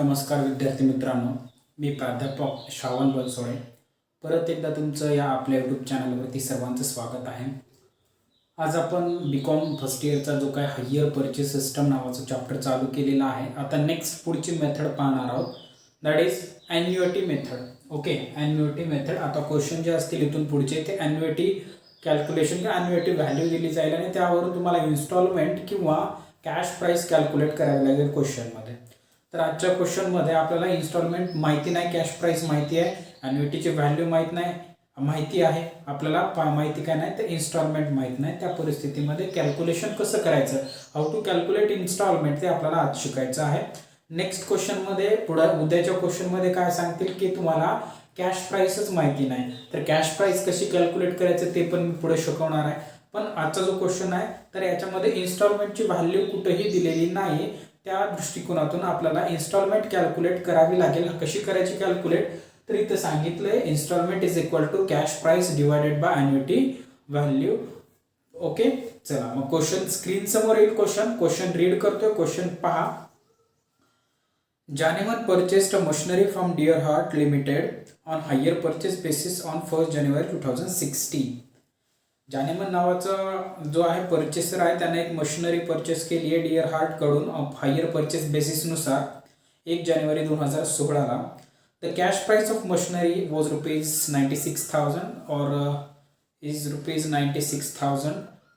नमस्कार विद्यार्थी मित्रांनो, मी प्राध्यापक श्रावण बनसोडे परत एकदा तुमचं या आपल्या यूट्यूब चॅनलवरती सर्वांचं स्वागत आहे। आज आपण बीकॉम फर्स्ट इयरचा जो काय हायर परचेस सिस्टम नावाचा चॅप्टर चालू केलेला आहे। आता नेक्स्ट पुढची मेथड पाहणार आहोत, that is annuity method. Okay, annuity method. आता क्वेश्चन जे असतील इथून पुढचे ते ॲन्युइटी कॅल्क्युलेशन किंवा ॲन्युइटी व्हॅल्यू दिली जाईल आणि त्यावरून तुम्हाला इन्स्टॉलमेंट किंवा कॅश प्राइस कॅल्क्युलेट करावी लागेल क्वेश्चनमध्ये। तर आजच्या क्वेश्चनमध्ये आपल्याला इन्स्टॉलमेंट माहिती नाही, कॅश प्राइस माहिती आहे, ॲन्युइटीची व्हॅल्यू माहिती आहे आपल्याला, माहिती काय नाही तर इन्स्टॉलमेंट माहित नाही। त्या परिस्थितीमध्ये कॅल्क्युलेशन कसं करायचं, हाऊ टू कॅल्क्युलेट इन्स्टॉलमेंट, ते आपल्याला आज शिकायचं आहे। नेक्स्ट क्वेश्चनमध्ये उद्याच्या क्वेश्चनमध्ये काय सांगतील की तुम्हाला कॅश प्राइसच माहिती नाही, तर कॅश प्राइस कशी कॅल्क्युलेट करायचं ते पण मी पुढे शिकवणार आहे। पण आजचा जो क्वेश्चन आहे तर याच्यामध्ये इन्स्टॉलमेंटची व्हॅल्यू कुठेही दिलेली नाही, त्या दृष्टिकोनातून आपल्याला इन्स्टॉलमेंट कॅल्क्युलेट करावी लागेल। कशी करायची कॅल्क्युलेट, तर इथं सांगितलंय instalment is equal to cash price divided by annuity value. Okay, चला मग क्वेश्चन स्क्रीन समोर येईल। क्वेश्चन रीड करतोय, क्वेश्चन पहा। Johnnyman purchased a machinery from Deer Heart Limited on hire purchase basis on 1st January 2016। जॉनीमन नावाचा जो आहे purchaser आहे त्याने एक मशिनरी परचेस केली आहे डिअर हार्ट कडून हायर परचेस बेसिस नुसार 1 जानेवारी 2016 ला। The cash price of machinery was ₹96,000 और is ₹96,000।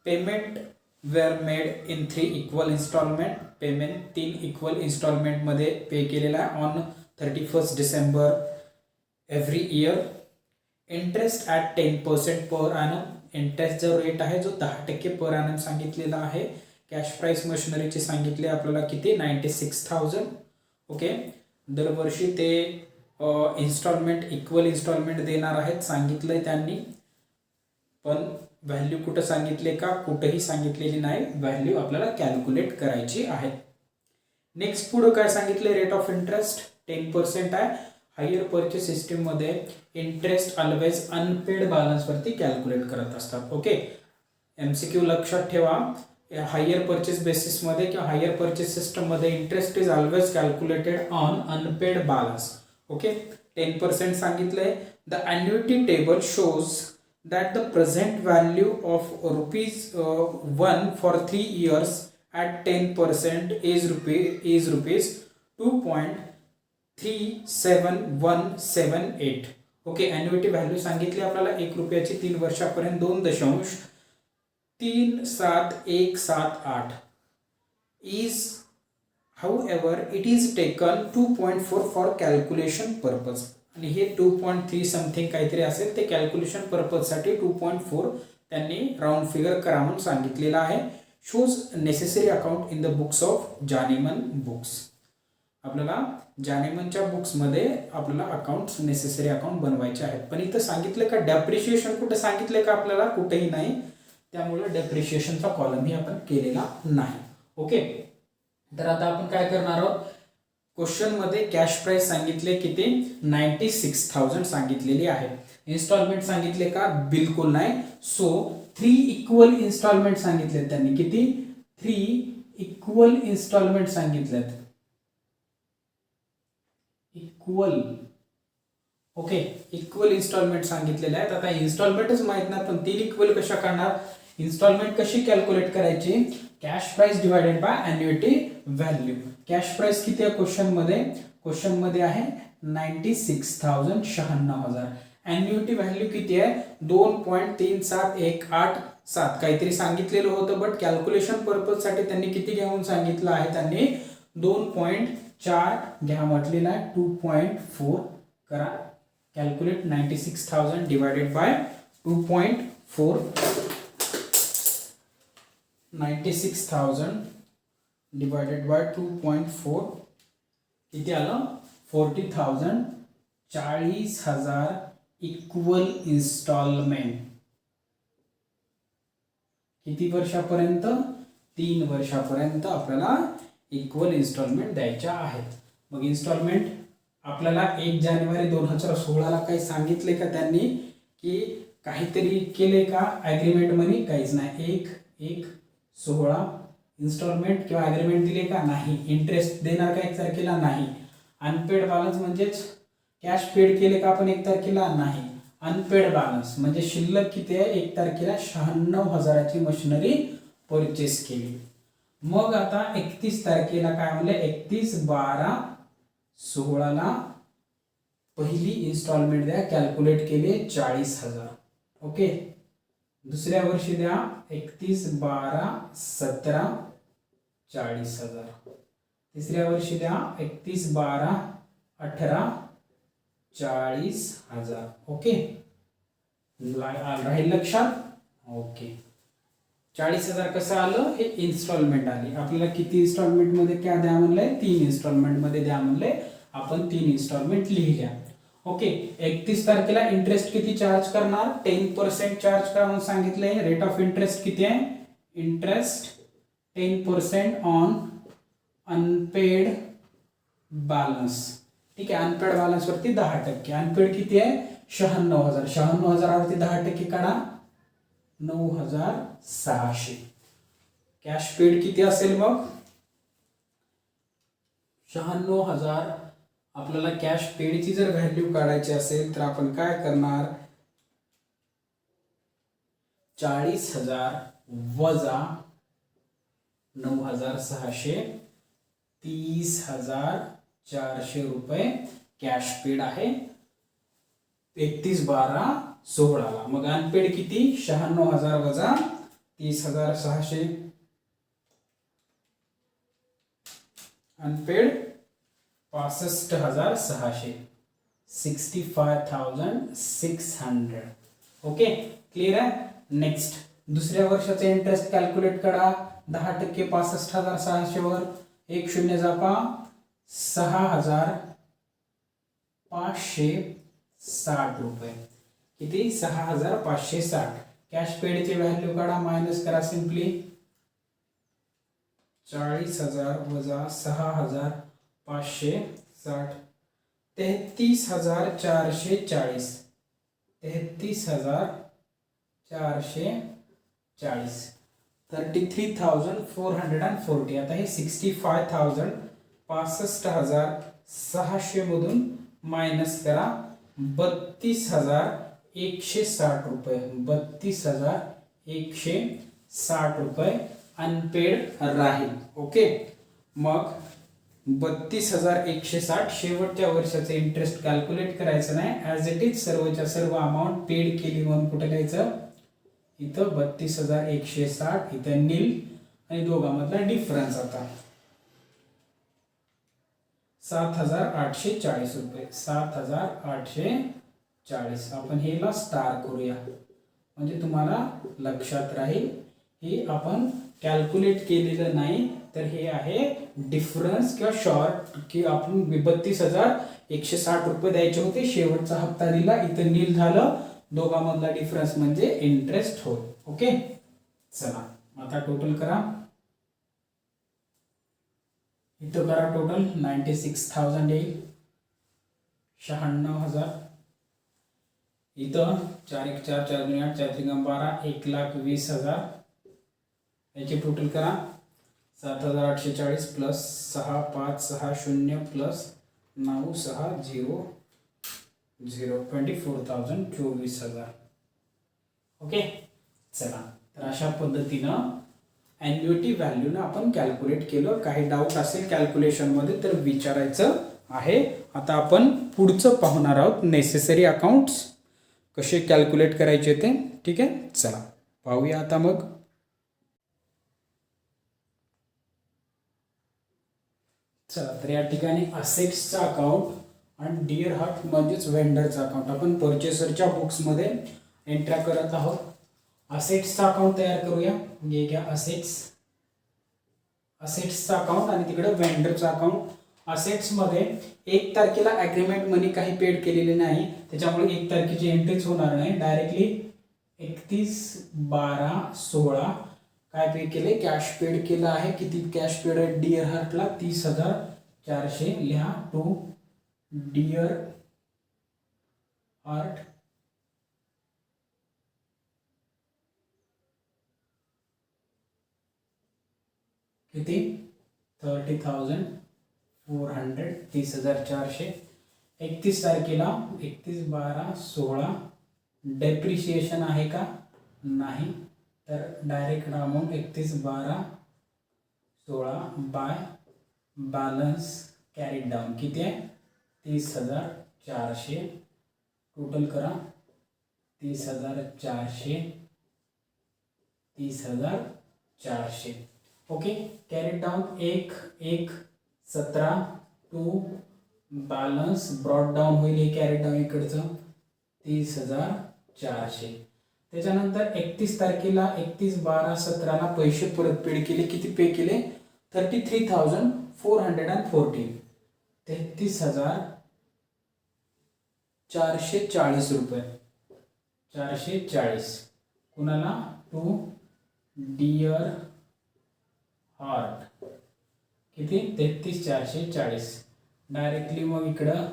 Payment were made in 3 equal instalment. Payment 3 equal instalment मध्ये पे केलेला आहे on 31 December every year. Interest at 10% per annum. Interest जो rate आहे जो 10% पर ॲनम सांगितलेला आहे। कॅश प्राइस मशिनरीचे सांगितले आपल्याला किती, 96,000। ओके, दरवर्षी ते इन्स्टॉलमेंट इक्वल इन्स्टॉलमेंट देणार आहेत सांगितलंय त्यांनी, पण व्हॅल्यू कुठं सांगितले का, कुठेही सांगितलेली नाही। व्हॅल्यू आपल्याला कॅल्क्युलेट करायची आहे। नेक्स्ट पुढे काय सांगितले, रेट ऑफ इंटरेस्ट 10% आहे। हायर परचेस सिस्टीम मध्ये इंटरेस्ट ऑलवेज अनपेड बॅलन्स वरती कॅल्क्युलेट करत असतात। ओके, एमसीक्यू लक्षात ठेवा, हायर परचेस बेसिस मध्ये किंवा हायर परचेस सिस्टम मध्ये interest is always calculated on unpaid balance. Okay, 10% सांगितलंय। The annuity table shows that the present value of ₹1 for 3 years at 10% is rupees 2.37178। Okay, annuity value सांगितली आपल्याला 1 रुपयाची 3 वर्षापर्यंत 2.371778 is, however it is taken 2.4 for calculation purpose। आणि हे 2.3 something काहीतरी असेल ते कॅल्क्युलेशन पर्पज साठी 2.4 त्यांनी राऊंड फिगर करा म्हणून सांगितलेलं आहे। Shows necessary account in the books of Johnnyman books. आपल्याला जॉनीमनच्या बुक्स मध्ये आपल्याला अकाउंट्स नेसेसरी अकाउंट बनवायचे आहेत, पण इथं सांगितलं का डेप्रिशिएशन कुठे सांगितले का आपल्याला, कुठेही नाही, त्यामुळे डेप्रिशिएशनचा कॉलमही आपण केलेला नाही। ओके, तर आता आपण काय करणार आहोत, क्वेश्चन मध्ये कॅश प्राइस सांगितले किती, 96,000 सांगितलेली आहे। इन्स्टॉलमेंट सांगितले का, बिलकुल नाही। सो 3 इक्वल इन्स्टॉलमेंट सांगितले त्यांनी, किती, 3 इक्वल इन्स्टॉलमेंट सांगितलेत, इक्वल। ओके, इक्वल इन्स्टॉलमेंट सांगितलेले आहेत। आता इन्स्टॉलमेंटच माहित नाही पण 3 इक्वल कशा करणार, इन्स्टॉलमेंट कशी कॅल्क्युलेट करायची, cash price divided by annuity value. Cash price किती आहे क्वेश्चन मध्ये आहे 96,000, 96,000। ॲन्युइटी व्हॅल्यू किती आहे 2.37187 काहीतरी सांगितलेलं होतं, बट कॅल्क्युलेशन पर्पज साठी त्यांनी किती घेऊन सांगितलं आहे, त्यांनी 2.4 घ्या म्हटलेलं आहे। 2.4 करा, calculate 96,000 divided by 2.4। 96,000 divided by 2.4 किती आलं, 40,000, 40,000 इक्वल इन्स्टॉलमेंट। किती वर्षापर्यंत, 3 वर्षापर्यंत आपल्याला इक्वल इन्स्टॉलमेंट द्यायच्या आहेत। मग इन्स्टॉलमेंट आपल्याला 1 जानेवारी 2016 ला काही सांगितले का त्यांनी, की काहीतरी केले का ॲग्रीमेंट मध्ये, काहीच नाही। 1/1/16 इन्स्टॉलमेंट किंवा ॲग्रीमेंट दिले का, नाही। इंटरेस्ट देणार का 1 तारखेला, नाही। अनपेड बॅलन्स म्हणजेच कॅश पेड केले का आपण 1 तारखेला नाही. अनपेड बॅलन्स म्हणजे शिल्लक किती आहे, 1 तारखेला 96,000ची मशिनरी परचेस केली. मग आता 31 तारखेला काय म्हणले, 31/12/16 पहिली इन्स्टॉलमेंट द्या, कॅल्क्युलेट केले 40,000. ओके. दुसऱ्या वर्षी द्या 31/12/17 40,000. तिसऱ्या वर्षी द्या 31/12/18 40,000. ओके. राहील लक्षात. ओके. 40,000 कसं आलं, हे इन्स्टॉलमेंट आली. आपल्याला किती इन्स्टॉलमेंट मध्ये क्या द्या म्हणलंय, 3 इन्स्टॉलमेंट मध्ये द्या म्हणलंय. आपण 3 इन्स्टॉलमेंट लिहिल्या. ओके. 31 तारखेला इंटरेस्ट किती चार्ज करणार, 10% चार्ज करा म्हणून सांगितलंय. रेट ऑफ इंटरेस्ट किती आहे, इंटरेस्ट 10% ऑन अनपेड बॅलन्स. ठीक आहे. अनपेड बॅलन्स वरती 10%. अनपेड किती आहे, 96,000. 96,000 वरती 10% काढा, 9,600. कॅश पेड किती असेल मग, 96,000. आपल्याला कॅश पेडची जर व्हॅल्यू काढायची असेल तर आपण काय करणार, 40,000 वजा 9,600, 30,400 रुपये कॅश पेड आहे 31/12/16. मग अनपेड किती, 96,000 वजा 30,600. अनपेड 65,600, 65,600. ओके. क्लिअर आहे. नेक्स्ट दुसऱ्या वर्षाचा इंटरेस्ट कॅल्क्युलेट करा. 10% 65,600 वर 1 शून्य जापा, 6,560 रुपये. किती, 6,560. कॅश पेडची व्हॅल्यू काढा, मायनस करा सिंपली. 40,000 वजा 6,560, 33,440. 33,440, 33,440. आता हे 65,000 65,600 मधून मायनस करा, 32,160 रुपये. 32,160 रुपये अनपेड राहील. ओके. मग 32,160 शेवटच्या वर्षाचे इंटरेस्ट कॅल्क्युलेट करायचं नाही, ॲज इट इज सर्वच्या सर्व अमाऊंट पेड केली म्हणून कुठे लिहायचं, इथं 32,160, इथं नील आणि दोघांमधला डिफरन्स आता 7,840 रुपये. 7,840. आपण हेला स्टार करूया म्हणजे तुम्हाला लक्षात राहील. हे आपण कॅल्क्युलेट केलेलं नाही, तर हे आहे डिफरन्स किंवा शॉर्ट की आपण 32,160 रुपये द्यायचे होते, शेवटचा हप्ता दिला, इथं नील झालं, दोघांमधला डिफरन्स म्हणजे इंटरेस्ट होय. ओके. चला आता टोटल करा. इथं करा टोटल 96,000 येईल, 96,000. इथं 4 1 4 4 2 8 4 3 12, 1,20,000. याचे टोटल करा. 7,840 प्लस 6,560 प्लस 9,600 24,000, 24,000. ओके. चला तर अशा पद्धतीनं ॲन्युटी व्हॅल्यूनं आपण कॅल्क्युलेट केलं. काही डाऊट असेल कॅल्क्युलेशनमध्ये तर विचारायचं आहे. आता आपण पुढचं पाहणार आहोत, नेसेसरी अकाउंट्स कसे कॅल्क्युलेट करायचे ते. ठीक आहे. चला पाहूया आता. मग चला तर या ठिकाणी असेट्सचा अकाउंट आणि डिअर हार्ट म्हणजेच व्हेंडरचा अकाउंट आपण परचेसरच्या बुक्समध्ये एंट्र्या करत आहोत. असेट्सचा अकाउंट तयार करूया. हे घ्या असेट्सचा अकाउंट आणि तिकडे व्हेंडरचा अकाउंट. असेट्समध्ये 1 तारखेला ॲग्रीमेंट मनी काही पेड केलेले नाही, त्याच्यामुळे 1 तारखेची एंट्रीच होणार नाही. डायरेक्टली 31/12/16 काय पे केले, कॅश पेड केलं आहे. किती कॅश पेड आहे डिअर हार्टला, 30,400. लिहा टू डिअर हार्ट. किती, 30,400. 400 30,400. 31 तारखेला 31/12/16 डेप्रिशिएशन आहे का? नाही. तर direct amount 31/12/16 by balance carried down किती आहे? 30,400. टोटल करा 30,400 30,400. Okay. Carried down 1/1/17 to balance brought down होईल. हे कॅरीड डाऊन इकडचं 30,400. त्याच्यानंतर 31 तारखेला 31/12/17 पैसे परतफेड केले. किती पे केले? 33,440. 33,440 रुपये. 440 कुणाला? To Dear Heart. किती? 33,440. डायरेक्टली मग इकडं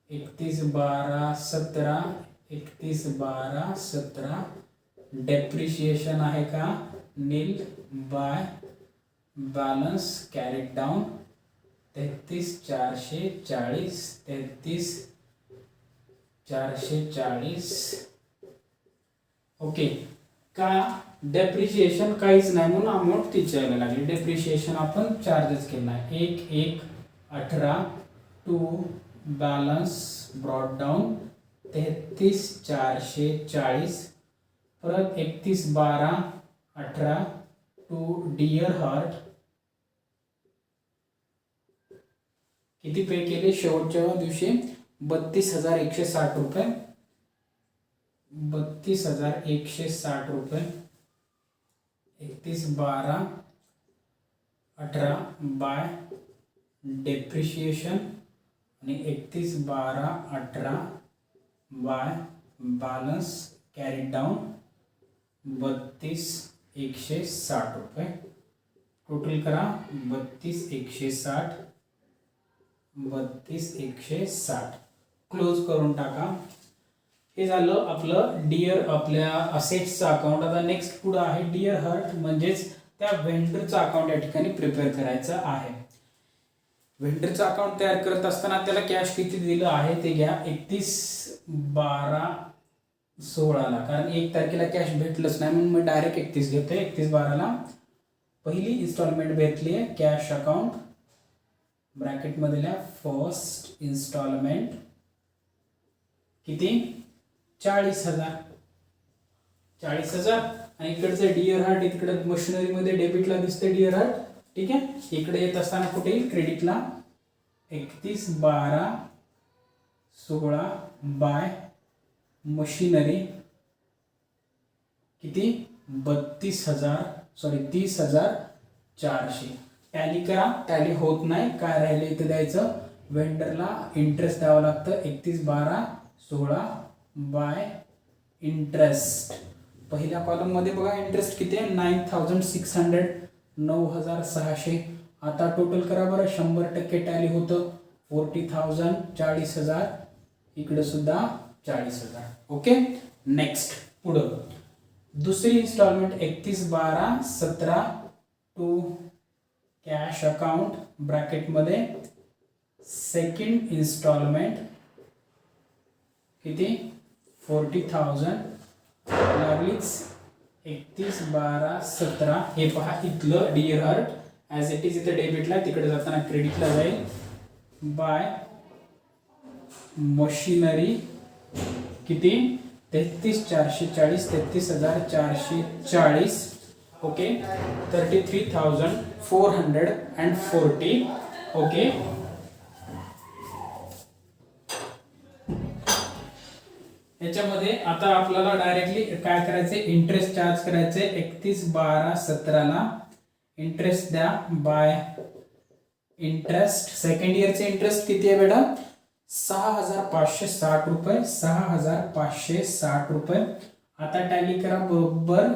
31/12/17 31/12/17 डेप्रिशिएशन आहे का? Nil by balance carried down 33,440 33,440. Okay. का डेप्रिशिएशन काहीच नाही म्हणून अमाऊंट तीच यायला लागली. डेप्रिशिएशन आपण चार्जेस केला आहे. 1/1/18 टू बॅलन्स ब्रॉड डाऊन 33,440. परत 31/12/18 टू डिअर हार्ट किती पे केले शेवटच्या दिवशी? 32,160 रुपये. 32,160 रुपये. 31/12/18 बाय डेप्रिशिएशन आणि 31/12/18 बाय बॅलन्स कॅरीड डाऊन 32,160 रुपये. टोटल करा 32,160 32,160. क्लोज करून टाका. हे झालं आपलं डिअर आपल्या असेट्सचं अकाउंट. आता नेक्स्ट पुढं आहे डिअर हार्ट म्हणजेच त्या व्हेंडरचं अकाउंट या ठिकाणी प्रिपेअर करायचं आहे. व्हेंडरचं अकाउंट तयार करत असताना त्याला कॅश किती दिलं आहे ते घ्या. 31/12/16 कारण 1 तारखेला कॅश भेटलंच नाही म्हणून मी डायरेक्ट 31 घेतोय. 31/12ला पहिली इन्स्टॉलमेंट भेटली आहे. कॅश अकाउंट ब्रॅकेटमधल्या फर्स्ट इन्स्टॉलमेंट किती? 40,000. 40,000 आणि इकडचं डिअर हार्ट इकडे मशिनरीमध्ये डेबिटला दिसते डिअर हार्ट. ठीक आहे. इकडे येत असताना कुठे येईल? क्रेडिटला 31/12/16 बाय मशिनरी किती? 30,400. टॅली करा. टॅली होत नाही. काय राहिले इथे द्यायचं? वेंडरला इंटरेस्ट द्यावं लागतं. 31/12/16 बाय इंटरेस्ट. पहिल्या कॉलम मध्ये बघा इंटरेस्ट किती आहे? 9,600 9,600. आता टोटल करा बरं. 100% टॅली होतं 40,000 40,000. इकडे सुद्धा 40,000. ओके. नेक्स्ट पुढं दुसरी इन्स्टॉलमेंट 31/12/17 टू कॅश अकाउंट ब्रॅकेटमध्ये सेकंड इन्स्टॉलमेंट किती? 40,000 लागलीच. 31/12/17. हे पहा इथलं dear heart as it is इथे डेबिटला तिकडे जाताना क्रेडिटला जाईल बाय मशिनरी किती? 33,440 33,440. ओके. 33,440. ओके. याच्यामध्ये आता आपल्याला डायरेक्टली काय करायचे? इंटरेस्ट चार्ज करायचे. 31/12/17ला इंटरेस्ट द्या बाय इंटरेस्ट. सेकंड इयरचे इंटरेस्ट किती आहे बेटा? 6,560 रुपये. 6,560 रुपये. आता टॅली करा बरोबर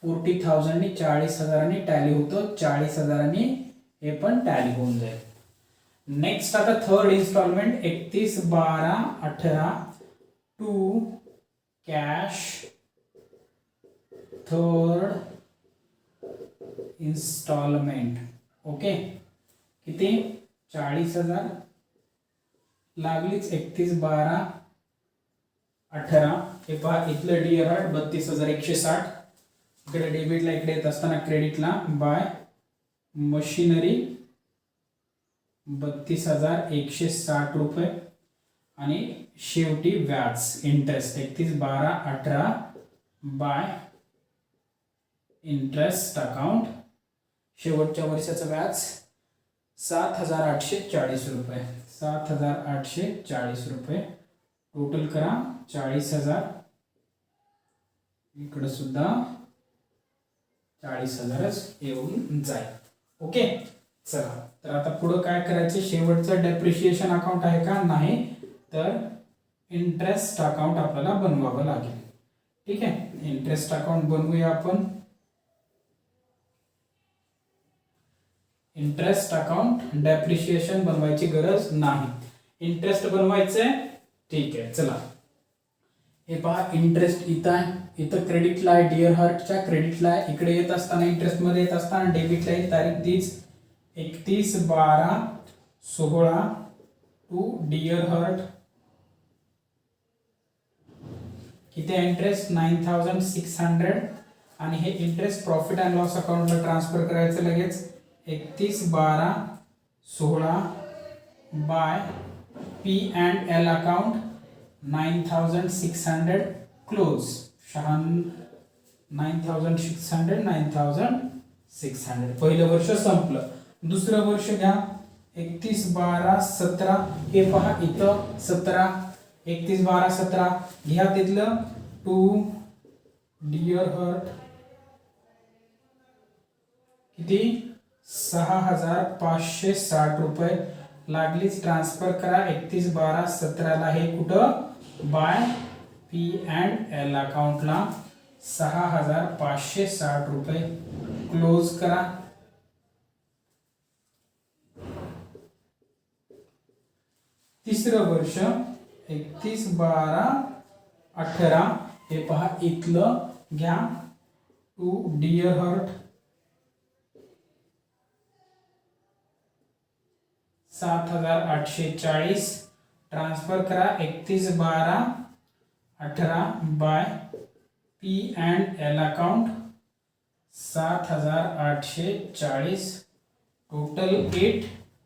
40,000 नी 40,000 टॅली होतो. 40,000 हे पण टॅली होऊन जाईल. नेक्स्ट आता third instalment 31/12/18 to cash third instalment. Okay. किती? 40,000 लागलीच 31/12/18. हे पहा इथलं डिअर हार्ट 32,160. इकडे डेबिटला इकडे येत असताना क्रेडिटला बाय मशिनरी 32,160 रुपये आणि शेवटी व्याज इंटरेस्ट 31/12/18 बाय इंटरेस्ट अकाउंट. शेवटच्या वर्षाचं व्याज 7,840 रुपये. 7,840 रुपये. टोटल करा 40,000. इकडे सुद्धा 40,000च येऊन जाईल. ओके चला, तर आता पुढे काय करायचं, शेवटचं डेप्रिशिएशन अकाउंट आहे का, नाही, तर इंटरेस्ट अकाउंट आपल्याला बनवावं लागेल. ठीक आहे, इंटरेस्ट अकाउंट बनवूया आपण. इंटरेस्ट अकाउंट डेप्रिशिएशन बनवायची गरज नाही, इंटरेस्ट बनवायचंय. ठीक आहे चला, हे पहा इंटरेस्ट इथं आहे, इथं क्रेडिटला आहे, डिअर हार्टच्या क्रेडिटला आहे. इकडे येत असताना इंटरेस्ट मध्ये येत असताना डेबिटला आहे. तारीख तीच 31/12/16 टू डिअर हार्ट. किती इंटरेस्ट 9,600. आणि हे इंटरेस्ट प्रॉफिट अँड लॉस अकाउंटला ट्रान्सफर करायचं लगेच. 31/12/16 बाय P&L अकाउंट 9,600 क्लोज. 9,600 पहिलं वर्ष संपलं. दुसरं वर्ष घ्या 31/12/17. हे पहा इथं 17 31/12/17 घ्या. तिथलं टू डिअर हार्ट किती 6,560 रुपये लागलीच ट्रान्सफर करा 31/12/17 हे कुठं बाय P&L अकाउंटला 6,560 रुपये क्लोज करा. तिसरं वर्ष 31/12/18 हे पहा इथलं घ्या टू डिअर हार्ट 7,840 ट्रान्सफर करा 31/12/18 बाय P&L अकाउंट 7,840. टोटल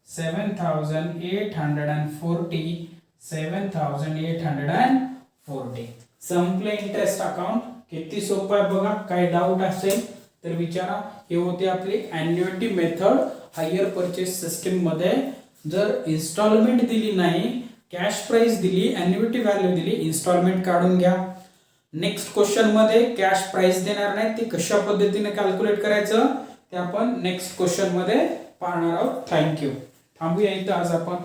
7,840. 7,840 संपले इंटरेस्ट अकाउंट. किती सोपं आहे बघा. काही डाऊट असेल तर विचारा. हे होते आपली annuity method hire purchase system मध्ये. जर इन्स्टॉलमेंट दिली नाही, कॅश प्राइस दिली, ॲन्युइटी व्हॅल्यू दिली, इन्स्टॉलमेंट काढून घ्या. नेक्स्ट क्वेश्चन मध्ये कॅश प्राइस देणार नाही, ती कशा पद्धतीने कॅल्क्युलेट करायचं ते आपण नेक्स्ट क्वेश्चन मध्ये पाहणार आहोत. थँक्यू. थांबूया इथं आज आपण.